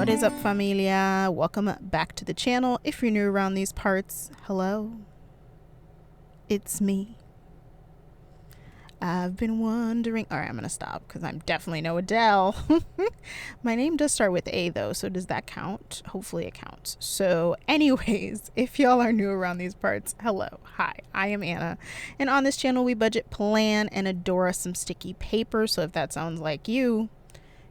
What is up, familia? Welcome back to the channel. If you're new around these parts, hello, it's me. I've been wondering. All right, I'm gonna stop because I'm definitely no Adele. My name does start with A though, so does that count? Hopefully it counts. So anyways, if y'all are new around these parts, hello, hi, I am Anna, and on this channel we budget, plan, and adore us some sticky paper. So if that sounds like you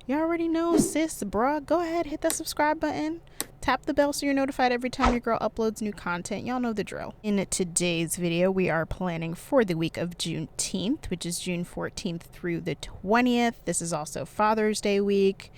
already know, sis, bruh, go ahead, hit that subscribe button, tap the bell so you're notified every time your girl uploads new content. Y'all know the drill. In today's video, we are planning for the week of Juneteenth, which is June 14th through the 20th. This is also Father's Day week.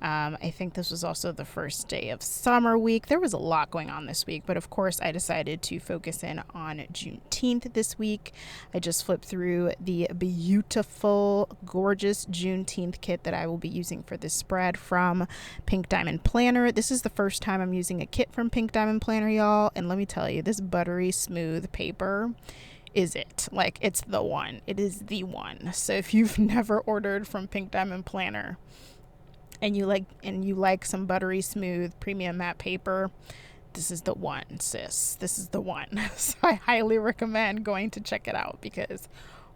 I think this was also the first day of summer week. There was a lot going on this week, but of course I decided to focus in on Juneteenth this week. I just flipped through the beautiful, gorgeous Juneteenth kit that I will be using for this spread from Pink Diamond Planner. This is the first time I'm using a kit from Pink Diamond Planner, y'all, and let me tell you, this buttery smooth paper is it. Like, it's the one. It is the one. So if you've never ordered from Pink Diamond Planner, and you like some buttery smooth premium matte paper, this is the one, sis. This is the one. So I highly recommend going to check it out because,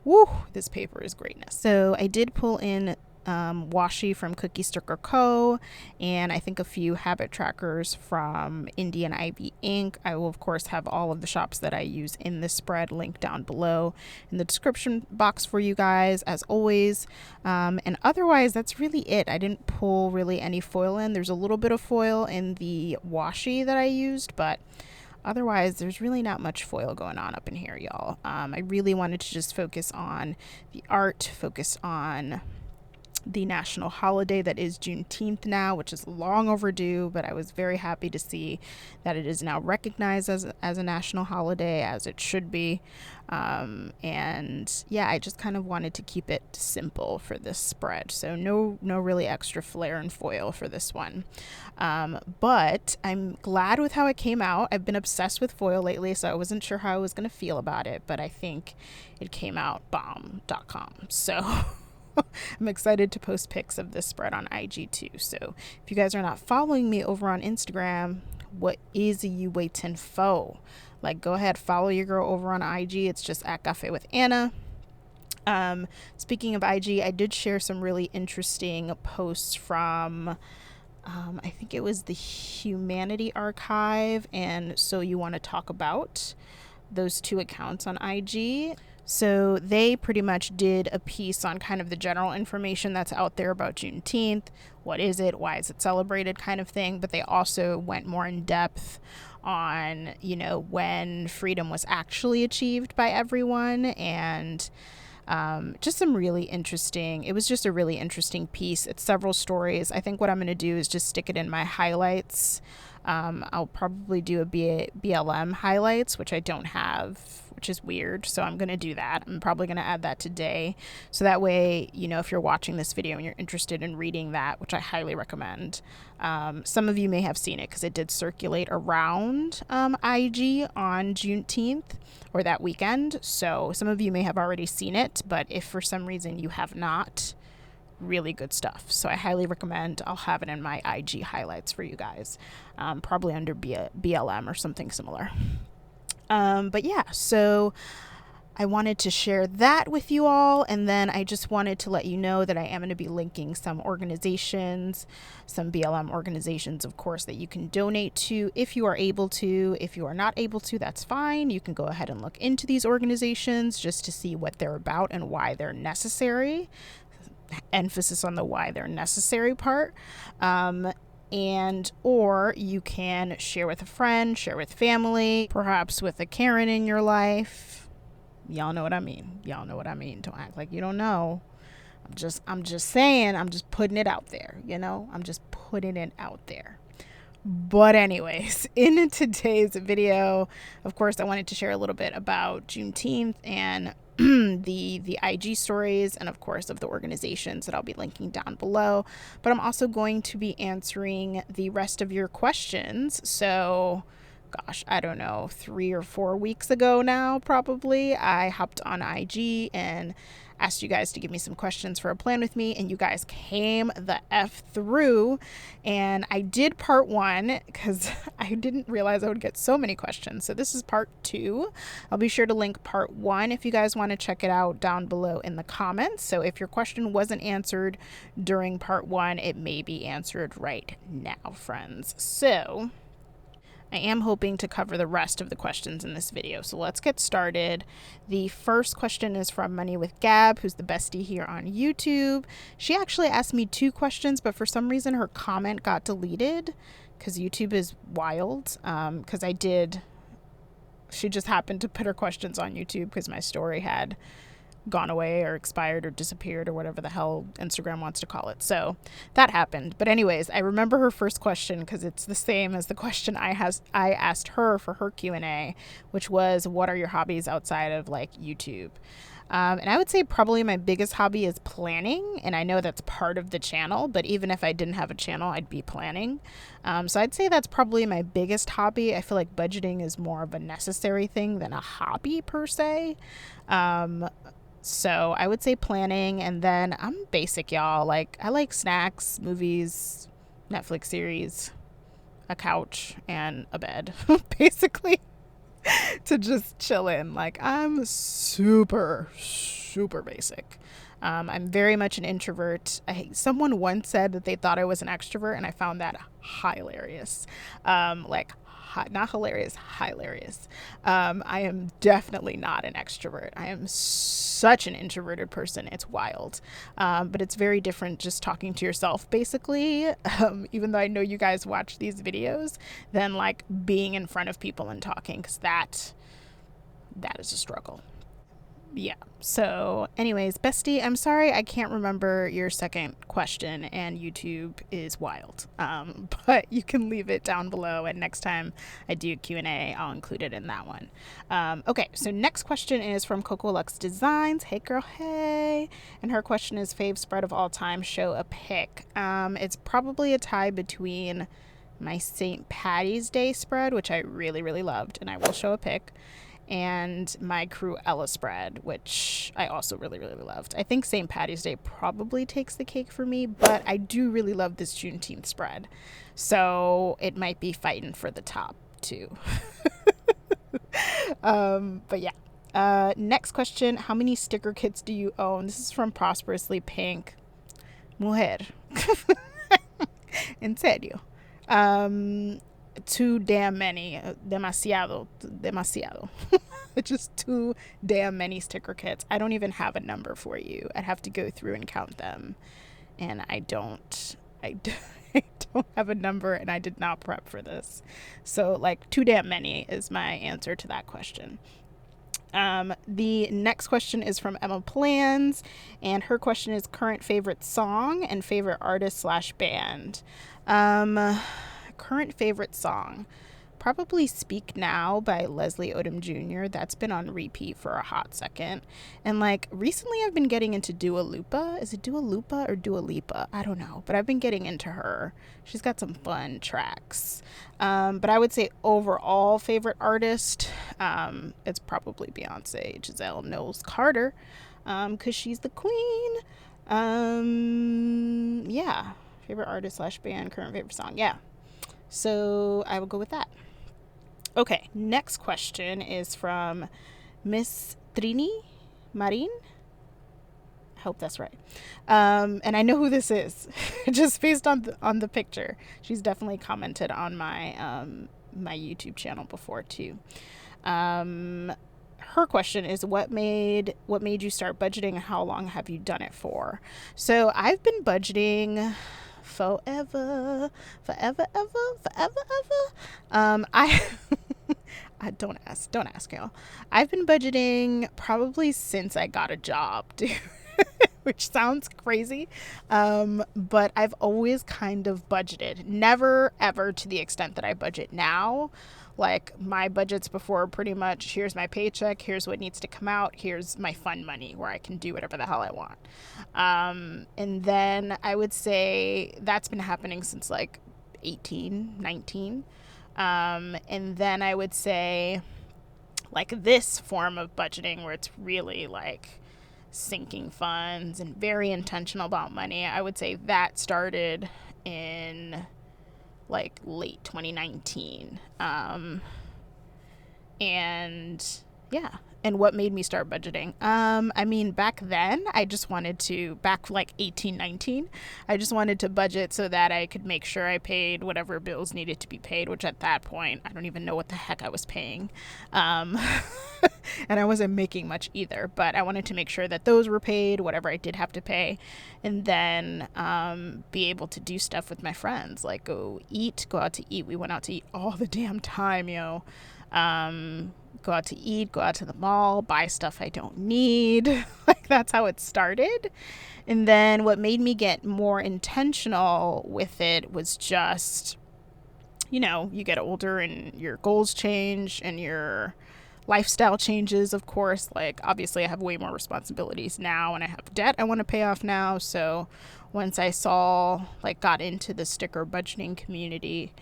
woo, this paper is greatness. So I did pull in washi from Cookie Sticker Co. and I think a few habit trackers from Indian Ivy Ink. I will of course have all of the shops that I use in this spread linked down below in the description box for you guys, as always. And otherwise, that's really it. I didn't pull really any foil in. There's a little bit of foil in the washi that I used, but otherwise, there's really not much foil going on up in here, y'all. I really wanted to just focus on the art, focus on the national holiday that is Juneteenth now, which is long overdue, but I was very happy to see that it is now recognized as a national holiday, as it should be. And yeah, I just kind of wanted to keep it simple for this spread, so no really extra flair and foil for this one. But I'm glad with how it came out. I've been obsessed with foil lately, so I wasn't sure how I was going to feel about it, but I think it came out bomb.com. So I'm excited to post pics of this spread on IG too. So if you guys are not following me over on Instagram, what is you waiting for? Like, go ahead, follow your girl over on IG. It's just at Cafe with Anna. Speaking of IG, I did share some really interesting posts from I think it was the Humanity Archive and So You Want to Talk About, those two accounts on IG. So they pretty much did a piece on kind of the general information that's out there about Juneteenth. What is it? Why is it celebrated, kind of thing. But they also went more in depth on, you know, when freedom was actually achieved by everyone, and just some really interesting, it was just a really interesting piece. It's several stories. I think what I'm going to do is just stick it in my highlights. I'll probably do a BLM highlights, which I don't have, which is weird. So I'm going to do that. I'm probably going to add that today. So that way, you know, if you're watching this video and you're interested in reading that, which I highly recommend, some of you may have seen it because it did circulate around IG on Juneteenth or that weekend. So some of you may have already seen it, but if for some reason you have not, really good stuff. So I highly recommend. I'll have it in my IG highlights for you guys, probably under BLM or something similar. But yeah, so I wanted to share that with you all, and then I just wanted to let you know that I am going to be linking some organizations, some BLM organizations, of course, that you can donate to if you are able to. If you are not able to, that's fine. You can go ahead and look into these organizations just to see what they're about and why they're necessary. Emphasis on the why they're necessary part. And or you can share with a friend, share with family, perhaps with a Karen in your life. Y'all know what I mean. Y'all know what I mean. Don't act like you don't know. I'm just saying, I'm just putting it out there, you know? I'm just putting it out there. But anyways, in today's video, of course, I wanted to share a little bit about Juneteenth and the IG stories, and of course of the organizations that I'll be linking down below. But I'm also going to be answering the rest of your questions. So gosh, I don't know, 3 or 4 weeks ago now, probably, I hopped on IG and asked you guys to give me some questions for a plan with me, and you guys came the F through. And I did part 1 because I didn't realize I would get so many questions. So this is part 2. I'll be sure to link part 1 if you guys want to check it out down below in the comments. So if your question wasn't answered during part 1, it may be answered right now, friends. So I am hoping to cover the rest of the questions in this video. So let's get started. The first question is from Money with Gab, who's the bestie here on YouTube. She actually asked me 2 questions, but for some reason her comment got deleted because YouTube is wild. She just happened to put her questions on YouTube because my story had gone away or expired or disappeared or whatever the hell Instagram wants to call it. So that happened. But anyways, I remember her first question because it's the same as the question I asked her for her Q&A, which was, what are your hobbies outside of like YouTube? And I would say probably my biggest hobby is planning. And I know that's part of the channel, but even if I didn't have a channel, I'd be planning. So I'd say that's probably my biggest hobby. I feel like budgeting is more of a necessary thing than a hobby per se. So I would say planning, and then I'm basic, y'all. Like, I like snacks, movies, Netflix series, a couch, and a bed, basically, to just chill in. Like, I'm super, super basic. I'm very much an introvert. Someone once said that they thought I was an extrovert, and I found that hilarious. Not hilarious, hilarious. I am definitely not an extrovert. I am such an introverted person. It's wild. But it's very different just talking to yourself, basically, even though I know you guys watch these videos, than like being in front of people and talking, because that is a struggle. Yeah. So anyways, bestie, I'm sorry I can't remember your second question, and YouTube is wild. But you can leave it down below, and next time I do Q&A, I'll include it in that one. Okay, so next question is from Coco Lux Designs. Hey girl, hey. And her question is, fave spread of all time, show a pick. It's probably a tie between my St. Patty's Day spread, which I really, really loved, and I will show a pic, and my Cruella spread, which I also really, really loved. I think St. Patty's Day probably takes the cake for me, but I do really love this Juneteenth spread. So it might be fighting for the top too. But yeah. Next question, how many sticker kits do you own? This is from Prosperously Pink. Mujer. En serio. Too damn many. Demasiado. Just too damn many sticker kits. I don't even have a number for you. I'd have to go through and count them, and I don't have a number, and I did not prep for this. So like, too damn many is my answer to that question. The next question is from Emma Plans, and her question is current favorite song and favorite artist / band. Current favorite song, probably Speak Now by Leslie Odom Jr. That's been on repeat for a hot second. And like, recently I've been getting into Dua Lipa. Is it Dua Lipa or Dua Lipa? I don't know, but I've been getting into her. She's got some fun tracks. But I would say overall favorite artist, it's probably Beyonce, Giselle Knowles Carter, because she's the queen. Yeah, favorite artist / band, current favorite song. Yeah. So I will go with that. Okay, next question is from Miss Trini Marin. I hope that's right. And I know who this is, just based on the picture. She's definitely commented on my my YouTube channel before too. Her question is, what made you start budgeting, and how long have you done it for? So I've been budgeting forever. I don't ask y'all. I've been budgeting probably since I got a job, dude. Which sounds crazy, but I've always kind of budgeted. Never ever to the extent that I budget now. Like, my budgets before, pretty much, here's my paycheck, here's what needs to come out, here's my fun money where I can do whatever the hell I want. And then I would say that's been happening since like 18, 19. And then I would say like this form of budgeting where it's really like sinking funds and very intentional about money. I would say that started in like late 2019. And yeah. And what made me start budgeting? I mean, back then, back like 18, 19, I just wanted to budget so that I could make sure I paid whatever bills needed to be paid, which at that point, I don't even know what the heck I was paying. And I wasn't making much either, but I wanted to make sure that those were paid, whatever I did have to pay, and then be able to do stuff with my friends, like go out to eat. We went out to eat all the damn time, go out to eat, go out to the mall, buy stuff I don't need. Like, that's how it started. And then what made me get more intentional with it was just, you get older and your goals change and your lifestyle changes, of course. Like, obviously I have way more responsibilities now and I have debt I want to pay off now. So once I got into the sticker budgeting community,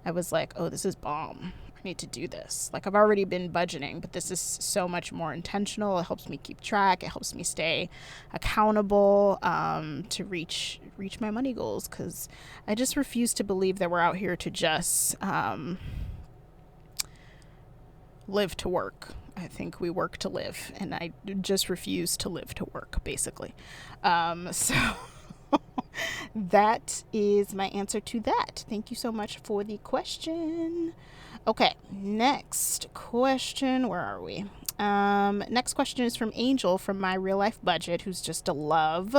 I was like, oh, this is bomb. Need to do this. Like, I've already been budgeting, but this is so much more intentional. It helps me keep track. It helps me stay accountable to reach my money goals, because I just refuse to believe that we're out here to just live to work. I think we work to live, and I just refuse to live to work, basically. So that is my answer to that. Thank you so much for the question. Okay, next question. Where are we? Next question is from Angel from My Real Life Budget, who's just a love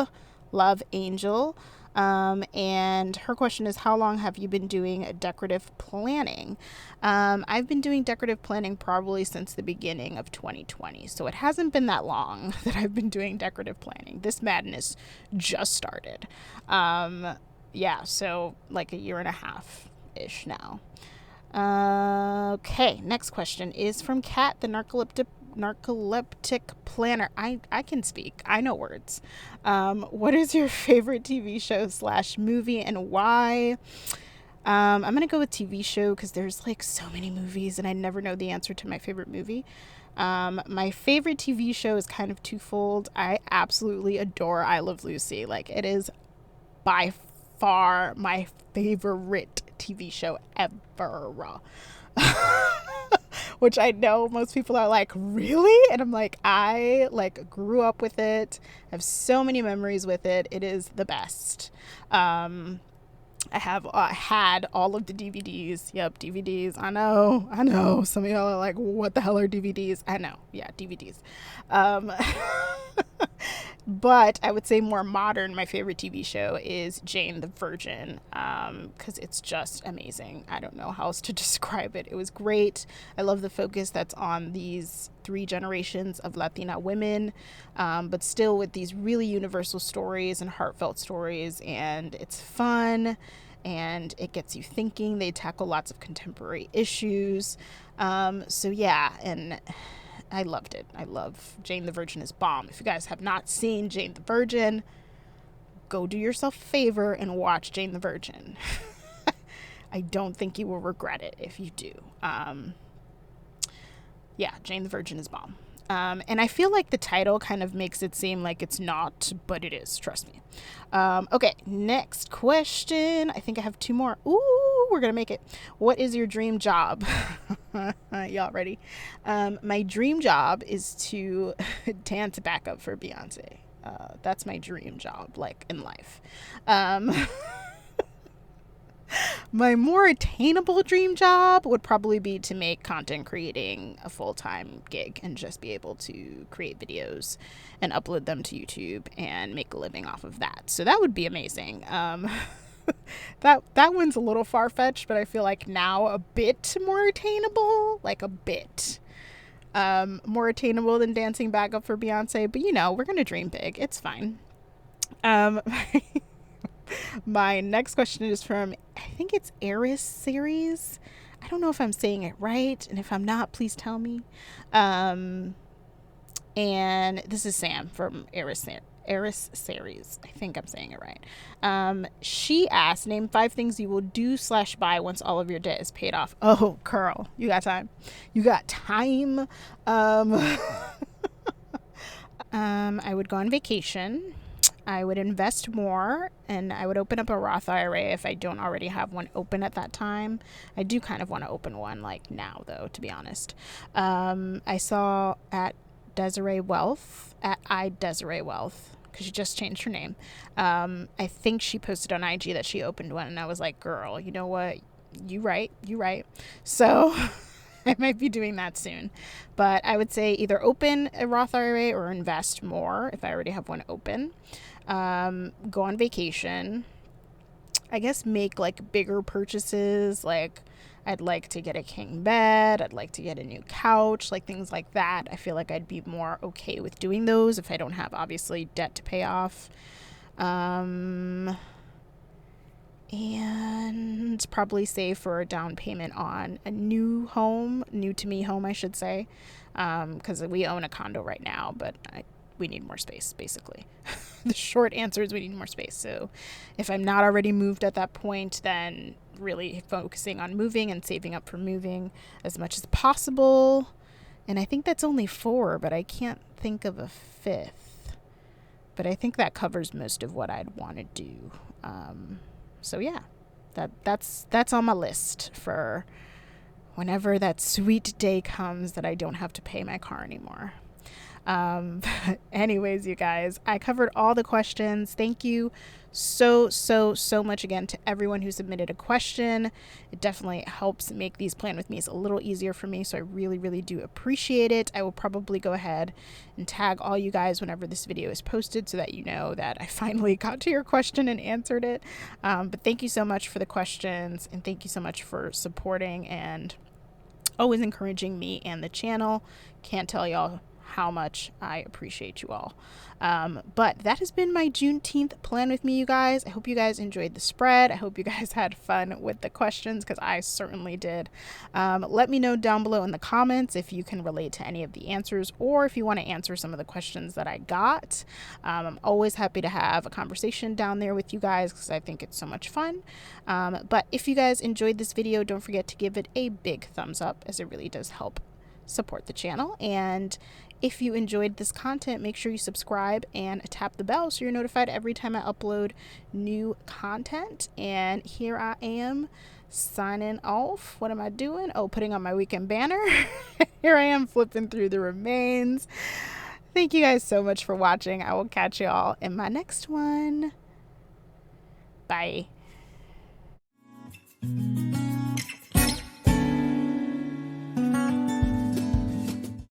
angel. And her question is, how long have you been doing decorative planning? I've been doing decorative planning probably since the beginning of 2020. So it hasn't been that long that I've been doing decorative planning. This madness just started. So like a year and a half-ish now. Okay, next question is from Kat, the narcoleptic planner. I can speak. I know words. What is your favorite TV show / movie and why? I'm going to go with TV show because there's like so many movies and I never know the answer to my favorite movie. My favorite TV show is kind of twofold. I absolutely adore I Love Lucy. Like, it is by far my favorite TV show ever. Which I know most people are like, really? And I'm like, I grew up with it. I have so many memories with it. It is the best. I have had all of the DVDs. Yep, DVDs. I know. Some of y'all are like, what the hell are DVDs? I know. Yeah, DVDs. But I would say more modern, my favorite TV show is Jane the Virgin, because it's just amazing. I don't know how else to describe it. It was great. I love the focus that's on these 3 generations of Latina women, but still with these really universal stories and heartfelt stories, and it's fun and it gets you thinking. They tackle lots of contemporary issues. So yeah, and I loved it. I love Jane the Virgin is bomb. If you guys have not seen Jane the Virgin, go do yourself a favor and watch Jane the Virgin. I don't think you will regret it if you do. Yeah, Jane the Virgin is bomb. And I feel like the title kind of makes it seem like it's not, but it is, trust me. Okay, next question. I think I have 2 more. Ooh, we're gonna make it. What is your dream job? Y'all ready? My dream job is to dance backup for Beyonce. That's my dream job, like, in life. My more attainable dream job would probably be to make content creating a full-time gig and just be able to create videos and upload them to YouTube and make a living off of that. So that would be amazing. That one's a little far-fetched, but I feel like now a bit more attainable, like a bit more attainable than dancing backup for Beyonce. But we're gonna dream big. It's fine. My next question is from, I think it's Eris series. I don't know if I'm saying it right, and if I'm not, please tell me. And this is Sam from Eris series. I think I'm saying it right. She asked, name 5 things you will do / buy once all of your debt is paid off. Oh, girl, you got time. I would go on vacation. I would invest more, and I would open up a Roth IRA if I don't already have one open at that time. I do kind of want to open one like now, though, to be honest. I saw at Desiree Wealth, at iDesiree Wealth, because she just changed her name. I think she posted on IG that she opened one, and I was like, girl, you know what? You right. So I might be doing that soon. But I would say either open a Roth IRA or invest more if I already have one open. Go on vacation. I guess make like bigger purchases. Like I'd like to get a king bed. I'd like to get a new couch, like things like that. I feel like I'd be more okay with doing those if I don't have obviously debt to pay off. And probably save for a down payment on a new to me home, I should say, because we own a condo right now, but we need more space, basically. The short answer is we need more space. So if I'm not already moved at that point, then really focusing on moving and saving up for moving as much as possible. And I think that's only 4, but I can't think of a 5th. But I think that covers most of what I'd want to do. So yeah, that's on my list for whenever that sweet day comes that I don't have to pay my car anymore. Anyways, you guys, I covered all the questions. Thank you so much again to everyone who submitted a question. It definitely helps make these plan with me's a little easier for me, so I really do appreciate it. I will probably go ahead and tag all you guys whenever this video is posted so that you know that I finally got to your question and answered it. But thank you so much for the questions, and thank you so much for supporting and always encouraging me and the channel. Can't tell y'all how much I appreciate you all. But that has been my Juneteenth plan with me, you guys. I hope you guys enjoyed the spread. I hope you guys had fun with the questions, because I certainly did. Let me know down below in the comments if you can relate to any of the answers, or if you want to answer some of the questions that I got. I'm always happy to have a conversation down there with you guys, because I think it's so much fun. But if you guys enjoyed this video, don't forget to give it a big thumbs up, as it really does help support the channel. And if you enjoyed this content, make sure you subscribe and tap the bell so you're notified every time I upload new content. And here I am signing off. What am I doing? Oh, putting on my weekend banner. Here I am flipping through the remains. Thank you guys so much for watching. I will catch you all in my next one. Bye.